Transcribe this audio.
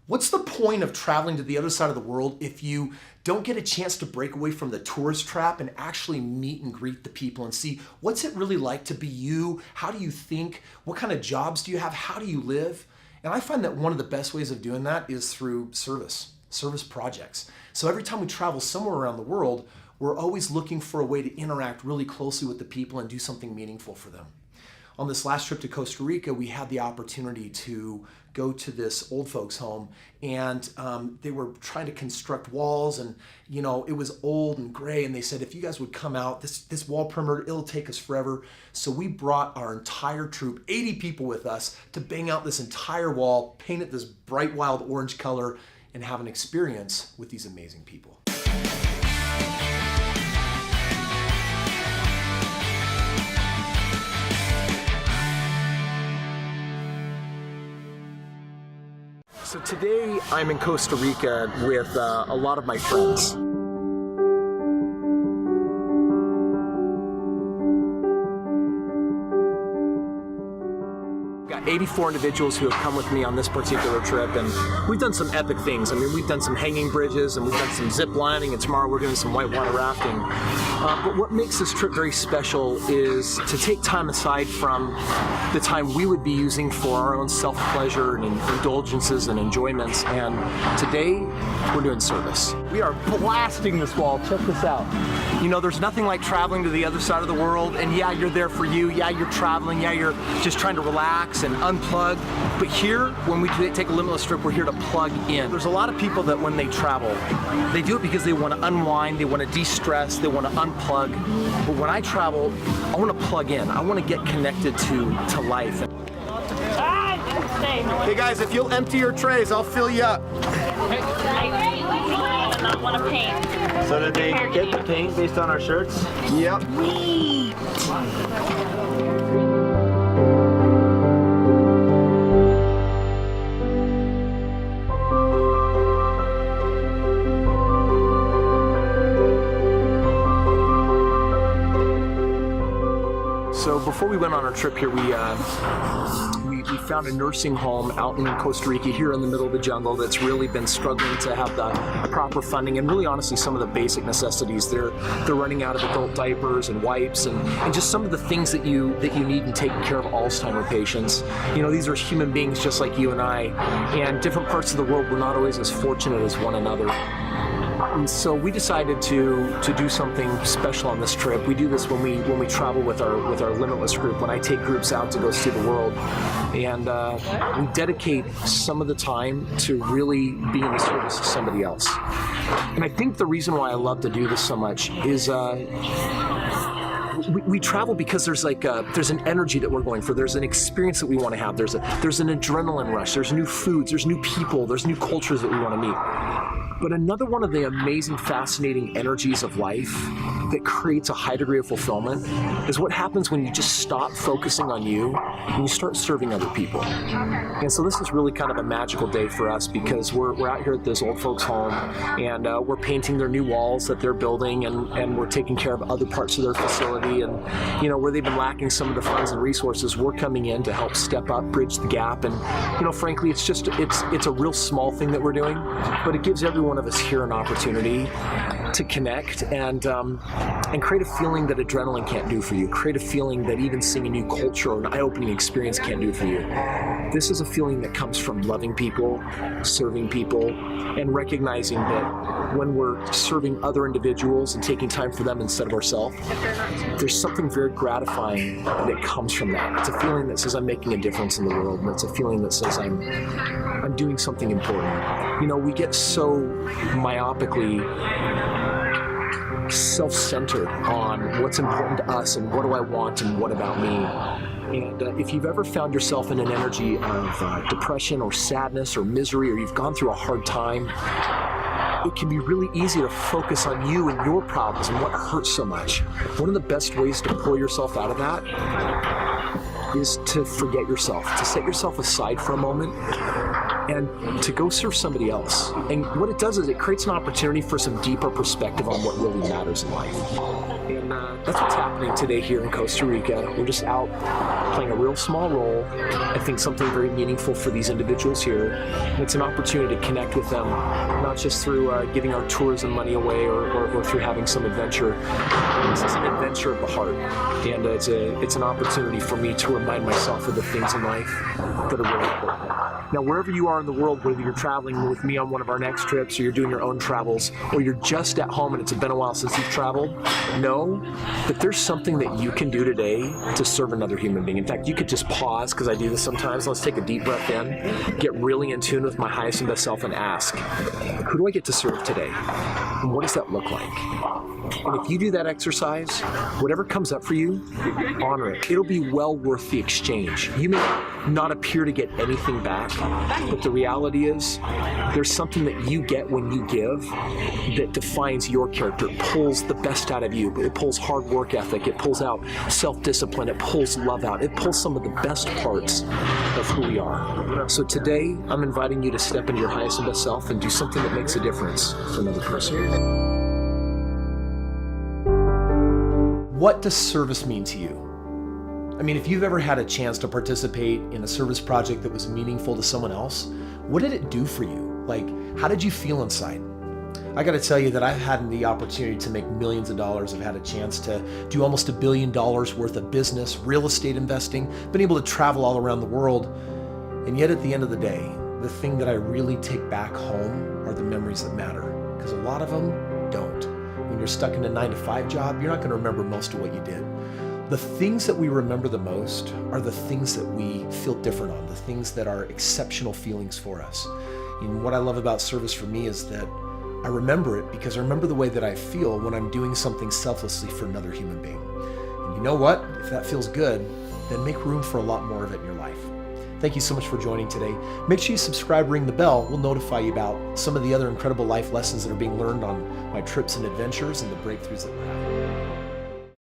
What's the point of traveling to the other side of the world if you don't get a chance to break away from the tourist trap and actually meet and greet the people and see what's it really like to be you? How do you think? What kind of jobs do you have? How do you live? And I find that one of the best ways of doing that is through service projects. So every time we travel somewhere around the world, we're always looking for a way to interact really closely with the people and do something meaningful for them. On this last trip to Costa Rica, we had the opportunity to go to this old folks home, and they were trying to construct walls, and it was old and gray, and they said, if you guys would come out, this wall perimeter, it'll take us forever. So we brought our entire troop, 80 people with us, to bang out this entire wall, paint it this bright wild orange color, and have an experience with these amazing people. So today I'm in Costa Rica with a lot of my friends. Got 84 individuals who have come with me on this particular trip, and we've done some epic things. I mean, we've done some hanging bridges, and we've done some zip lining, and tomorrow we're doing some whitewater rafting. But what makes this trip very special is to take time aside from the time we would be using for our own self-pleasure and indulgences and enjoyments, and today we're doing service. We are blasting this wall. Check this out. There's nothing like traveling to the other side of the world, and yeah, you're there for you, yeah, you're traveling, yeah, you're just trying to relax and unplug. But here, when we take a limitless trip, we're here to plug in. There's a lot of people that when they travel, they do it because they want to unwind, they want to de-stress, they want to unplug. But when I travel, I want to plug in. I want to get connected to life. Hey guys, if you'll empty your trays, I'll fill you up. I not want to paint. So did they get the paint based on our shirts? Yep. Sweet. So before we went on our trip here, we found a nursing home out in Costa Rica, here in the middle of the jungle, that's really been struggling to have the proper funding and really honestly some of the basic necessities. They're running out of adult diapers and wipes and just some of the things that you need in taking care of Alzheimer's patients. These are human beings just like you and I, and different parts of the world, we're not always as fortunate as one another. And so we decided to do something special on this trip. We do this when we travel with our Limitless group, when I take groups out to go see the world. And we dedicate some of the time to really be in the service of somebody else. And I think the reason why I love to do this so much is we travel because there's an energy that we're going for. There's an experience that we want to have. There's an adrenaline rush. There's new foods. There's new people. There's new cultures that we want to meet. But another one of the amazing, fascinating energies of life that creates a high degree of fulfillment is what happens when you just stop focusing on you and you start serving other people. And so this is really kind of a magical day for us because we're out here at this old folks home, and we're painting their new walls that they're building, and we're taking care of other parts of their facility, and where they've been lacking some of the funds and resources, we're coming in to help step up, bridge the gap. And frankly, it's a real small thing that we're doing, but it gives every one of us here an opportunity to connect and create a feeling that adrenaline can't do for you, create a feeling that even seeing a new culture or an eye-opening experience can't do for you. This is a feeling that comes from loving people, serving people, and recognizing that when we're serving other individuals and taking time for them instead of ourselves, there's something very gratifying that comes from that. It's a feeling that says I'm making a difference in the world, and it's a feeling that says I'm doing something important. We get so myopically self-centered on what's important to us and what do I want and what about me. And if you've ever found yourself in an energy of depression or sadness or misery, or you've gone through a hard time, it can be really easy to focus on you and your problems and what hurts so much. One of the best ways to pull yourself out of that is to forget yourself, to set yourself aside for a moment and to go serve somebody else. And what it does is it creates an opportunity for some deeper perspective on what really matters in life. And That's what's happening today here in Costa Rica. We're just out playing a real small role. I think something very meaningful for these individuals here. And it's an opportunity to connect with them, not just through giving our tourism money away or through having some adventure. This is an adventure of the heart, and it's an opportunity for me to remind myself of the things in life that are really important. Now, wherever you are in the world, whether you're traveling with me on one of our next trips, or you're doing your own travels, or you're just at home and it's been a while since you've traveled, know that there's something that you can do today to serve another human being. In fact, you could just pause, because I do this sometimes. Let's take a deep breath in, get really in tune with my highest and best self, and ask, who do I get to serve today? And what does that look like? And if you do that exercise, whatever comes up for you, honor it. It'll be well worth the exchange. You may not appear to get anything back, but the reality is there's something that you get when you give that defines your character. It pulls the best out of you. It pulls hard work ethic. It pulls out self-discipline. It pulls love out. It pulls some of the best parts of who we are. So today, I'm inviting you to step into your highest and best self and do something that makes a difference for another person. What does service mean to you? I mean, if you've ever had a chance to participate in a service project that was meaningful to someone else, what did it do for you? Like, how did you feel inside? I got to tell you that I've had the opportunity to make millions of dollars. I've had a chance to do almost $1 billion worth of business, real estate investing, been able to travel all around the world. And yet at the end of the day, the thing that I really take back home are the memories that matter, because a lot of them don't. When you're stuck in a 9-to-5 job, you're not going to remember most of what you did. The things that we remember the most are the things that we feel different on, the things that are exceptional feelings for us. And what I love about service for me is that I remember it because I remember the way that I feel when I'm doing something selflessly for another human being. And you know what? If that feels good, then make room for a lot more of it in your life. Thank you so much for joining today. Make sure you subscribe, ring the bell. We'll notify you about some of the other incredible life lessons that are being learned on my trips and adventures and the breakthroughs that we're having.